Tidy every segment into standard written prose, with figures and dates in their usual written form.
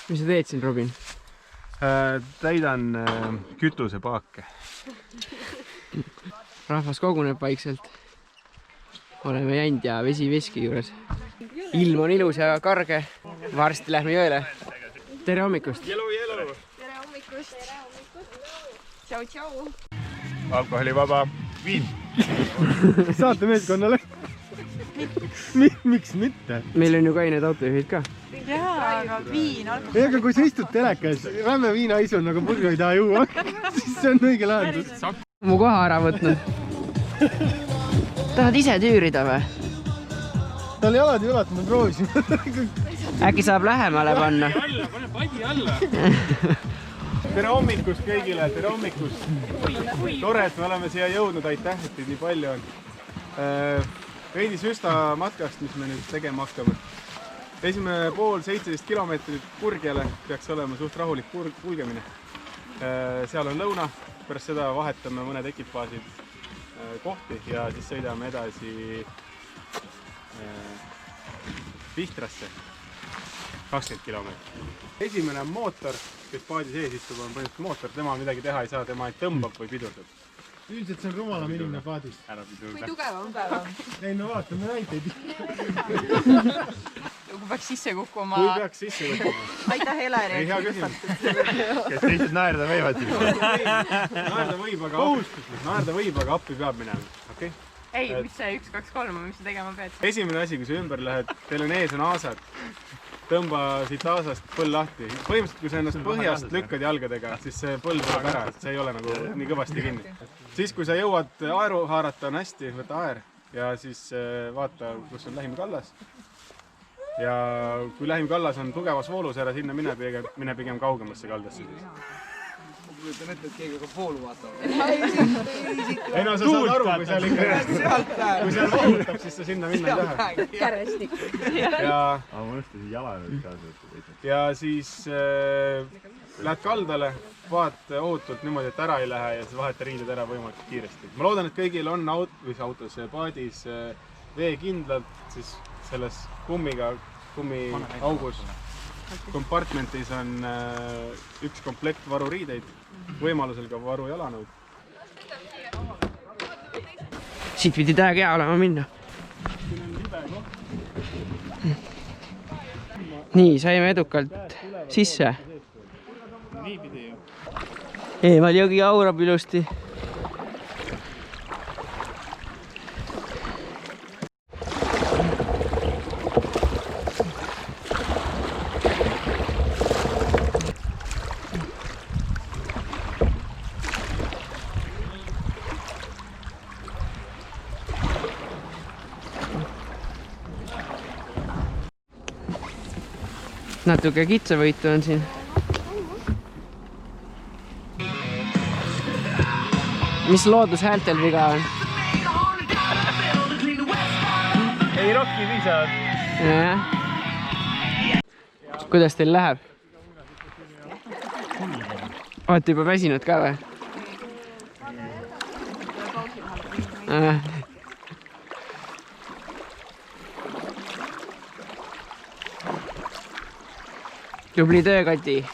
Mis sa teed siin, Robin? Täidan kütusepaake. Rahvas koguneb vaikselt. Oleme jänd ja vesi veski juures. Ilm on ilus ja karge. Varsti lähme jõele. Tere hommikust! Tere hommikust! Tšau, tšau! Alkoholivaba viin. Saate meeskonnale. Miks mitte? Meil on ju kained autojuhid ka. Jaa, aga viin, alkohol. Ei, aga kui sa istud telekas, rämme viinaisu nagu purju ei taha juua, siis see on õige lahendus. Mu koha ära võtnud. Tahad ise tüürida või? Tal jalad ei ulata, me proovisime. Äkki saab lähemale panna? Pane padi alla. Tere hommikust kõigile, tere hommikust. Tore, et me oleme siia jõudnud, aitäh, et teid nii palju on. Veidi süsta matkast, mis me nüüd tegema hakkame. Esimene pool 17 kilomeetrit Kurgjale peaks olema suht rahulik kulgemine. Seal on lõuna, pärast seda vahetame mõned ekipaasid kohti ja siis sõidame edasi Pihtrasse 20 kilomeetrit. Esimene on mootor, kes paadi sees istub, on põhimõtteliselt mootor, tema midagi teha ei saa, tema ainult tõmbab või pidurdab. Üldiselt see on rumalam inimene paadis. Kui tugevam päev on? Ei, no vaatame näiteid. Kui peaks sisse kukkuma... Kui peaks sisse kukkuma? Aitäh, Helari! Ei, hea küsimus. Kes teised naerda võivad siis? Naerda võib, aga appi peab minema. Okay? Ei, mis see 1, 2, 3 on, mis sa tegema pead? Esimene asi, kui sa ümber lähed, teil on ees on aasad. Tõmba siit aasast põll lahti. Põhimõtteliselt, kui sa ennast põhjast lükkad jalgadega, siis see põll tuleb ära, see ei ole nagu nii kõvasti kinni. Siis, kui sa jõuad aeru haarata, on hästi, võta aer ja siis vaata, kus on lähim kallas. Ja kui lähim kallas on tugevas voolus, ära sinna mine pigem kaugemasse kaldasse. Kujutan ette, et keegi hakkab voolu vaatama. Ei no sa saad aru, kui seal ikka voolutab, siis sa sinna minna ei taha. Kärestik. Ja siis lähed kaldale, vaat ohutult niimoodi, et ära ei lähe ja siis vaheta riided ära võimalikult kiiresti. Ma loodan, et kõigil on autos paadis veekindlalt, siis selles kummiaugus kompartmentis on üks komplekt varuriideid, võimalusel ka varu jalanõud. Siit pidi täiega hea olema minna. Nii, saime edukalt sisse. Eemal jõgi aurab ilusti. Natuke kitsavõitu on siin. Mis loodushäältel viga on? Ei rokki piisavad. Kuidas teil läheb? Olete juba väsinud ka või? Tubli töö, Kati.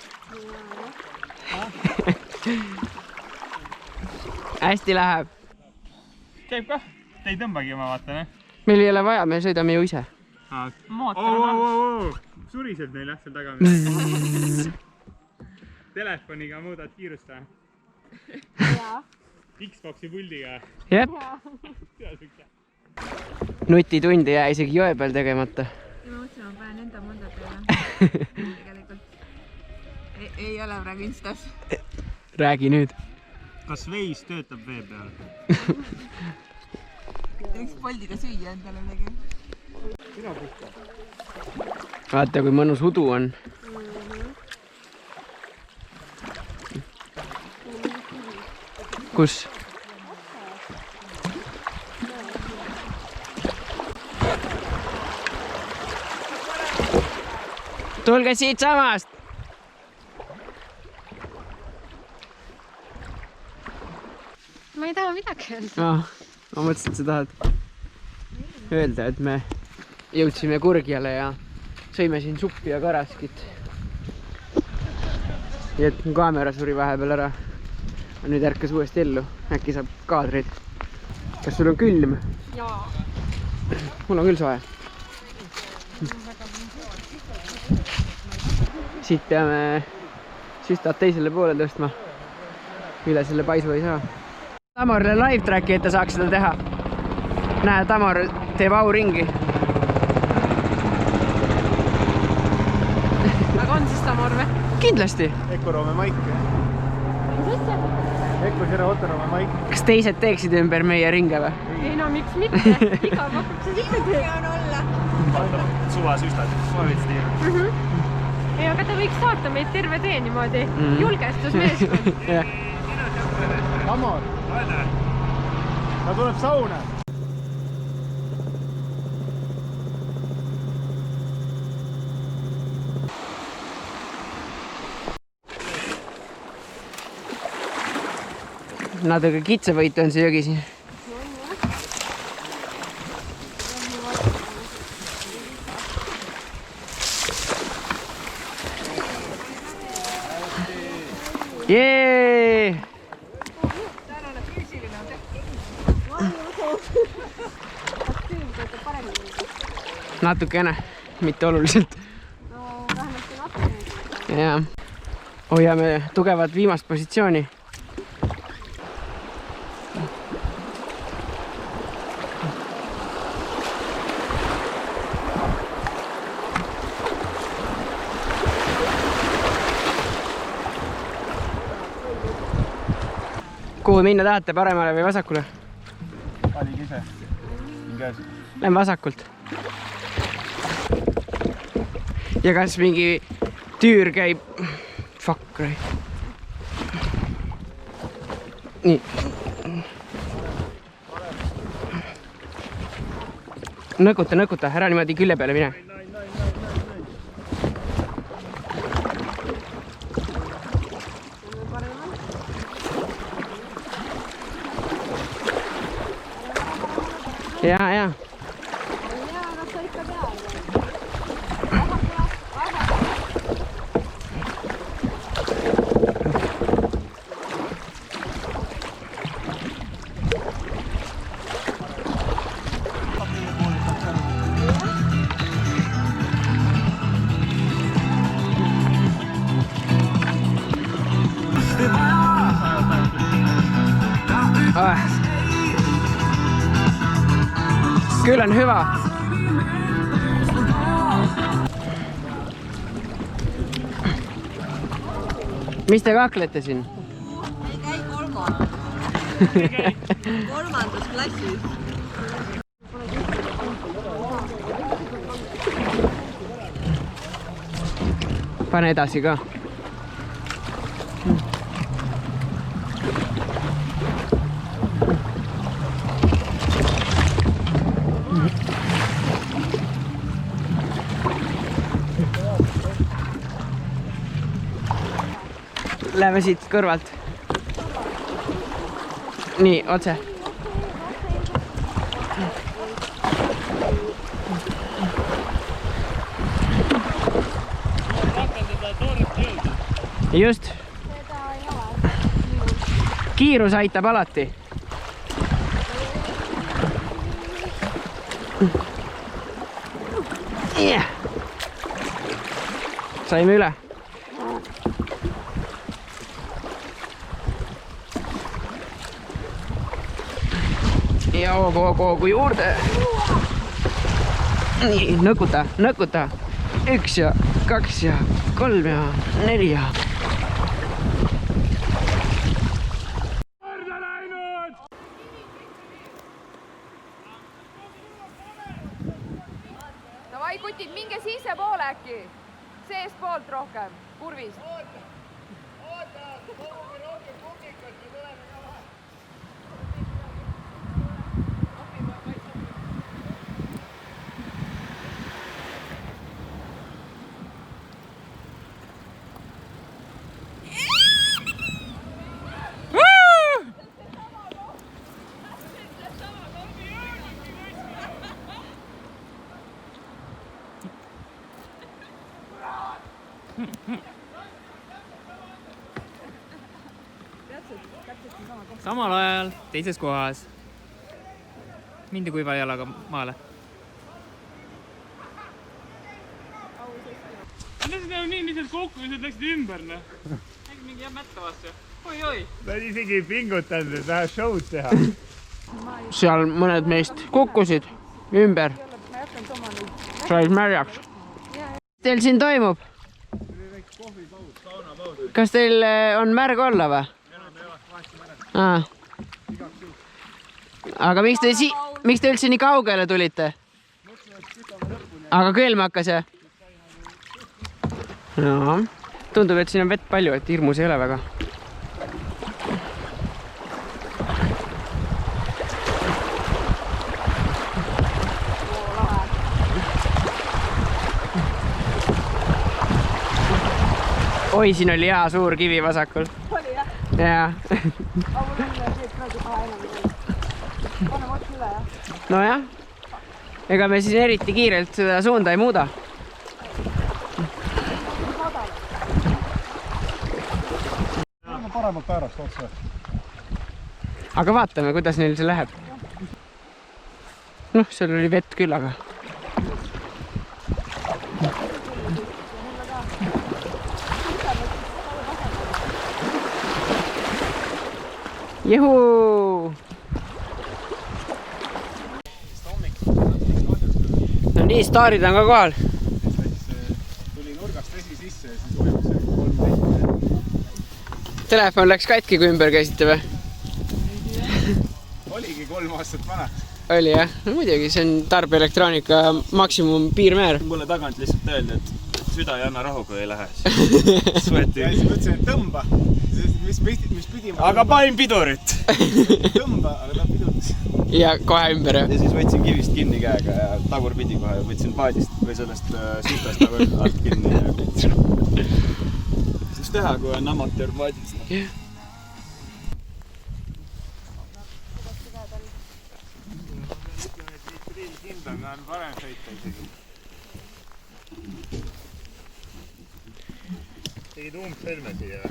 Hästi läheb. Käib kah? Te ei tõmbagi, ma vaatan, Meil ei ole vaja, me sõidame ju ise. Mootor on Surised neil jah seal taga. Telefoniga muudad kiirust või? Xboxi puldiga. Jep. Nutitund ei jää isegi joe peal tegemata. Ma mõtlesin, ma panen enda mõnda peale. Tegelikult ei ole praegu instas. Räägi nüüd. Kas veis töötab vee peal? Võiks Boltiga süüa endale midagi. Vaata, kui mõnus udu on. Kus? Tulge siit samast! Ma ei taha midagi öelda. Ma mõtlesin, et sa tahad öelda, et me jõudsime Kurgjale ja sõime siin suppi ja karaskit. nii et kaamera suri vahepeal ära. Nüüd ärkas uuesti ellu. Äkki saab kaadreid. Kas sul on külm? Jaa. Mul on küll soe. Siit peame süstad teisele poole tõstma. Üle selle paisu ei saa. Tamorile live tracki, et ta saaks seda teha. Näe, Tamor teeb auringi. Aga on siis Tamor või? Kindlasti. Ekoroome Maik. Ekosere Otarome Maik. Kas teised teeksid ümber meie ringe või? Ei no miks mitte? Iga pakub see ikka teeb. Suvasüstad. Ei, aga ta võiks saata meid terve tee niimoodi. Julgestusmeeskond. Tamor. Ta tuleb sauna. Natuke kitsavõitu on see jõgi siin. Jee! Natukene, mitte oluliselt. Jaa. Hoiame tugevat viimast positsiooni. Kuhu minna tahate, paremale või vasakule? Valige ise. Käes. Lähen vasakult. Ja kas mingi tüür käib? Fuck, right. Nii. Nõkuta, ära niimoodi külje peale mine. Jaa. Küll on hyvä. Mis te kaklete siin? Ei käi kolmo. Kolmandas klassis. Pane edasi ka. Läheme siit kõrvalt. Nii, otse. Just. Kiirus aitab alati. Yeah. Saime üle. Ja hoogu juurde. Nii, nõkuta. 1 ja 2 ja 3 ja 4 ja. Davai kutid, minge sisse poole äkki. Seest poolt rohkem, kurvist. Oota, koguge rohkem publikat ja tuleme ka vahe. samal ajal teises kohas. Mindi kuiva jalaga maale. Need on nii lihtsalt kokku, lihtsalt läksid ümber, noh. Äkki mingi jääb mätta vastu. Oi. Ta on isegi pingutanud, et vähe show'd teha. Seal mõned meist kukkusid ümber. Said märjaks. Mis teil siin toimub? Kas teil on märg olla või? Aga miks te üldse nii kaugele tulite? Aga külm hakkas, jah? No. Tundub, et siin on vett palju, et hirmus ei ole väga. Oi, siin oli hea suur kivi vasakul. Oli jah? Jaa. Nojah. Ega me siis eriti kiirelt seda suunda ei muuda. Paremalt päärast otsa. Aga vaatame, kuidas neil see läheb. Noh, seal oli vett küll, aga... Juhuu! No nii, staarid on ka kohal. Tuli nurgast vesi sisse ja siis ujus see 3 meetrit. Telefon läks katki, kui ümber käisite või? Oligi 3 aastat vana. Oli jah? No muidugi, see on tarbeelektroonika maksimum piirmäär. Mulle tagant lihtsalt öeldi, et süda ei anna rahu, kui ei lähe. Ja siis mõtlesin, et tõmba. Mis pidi ma... Aga panin pidurit! Tõmba, aga ta pidurdas. Ja kohe ümber, jah? Ja siis võtsin kivist kinni käega ja tagurpidi kohe võtsin paadist või sellest sütast nagu alt kinni. Siis teha, kui on amatöör paadist. Kindlam on parem sõita isegi. Tegid umbsõlme siia.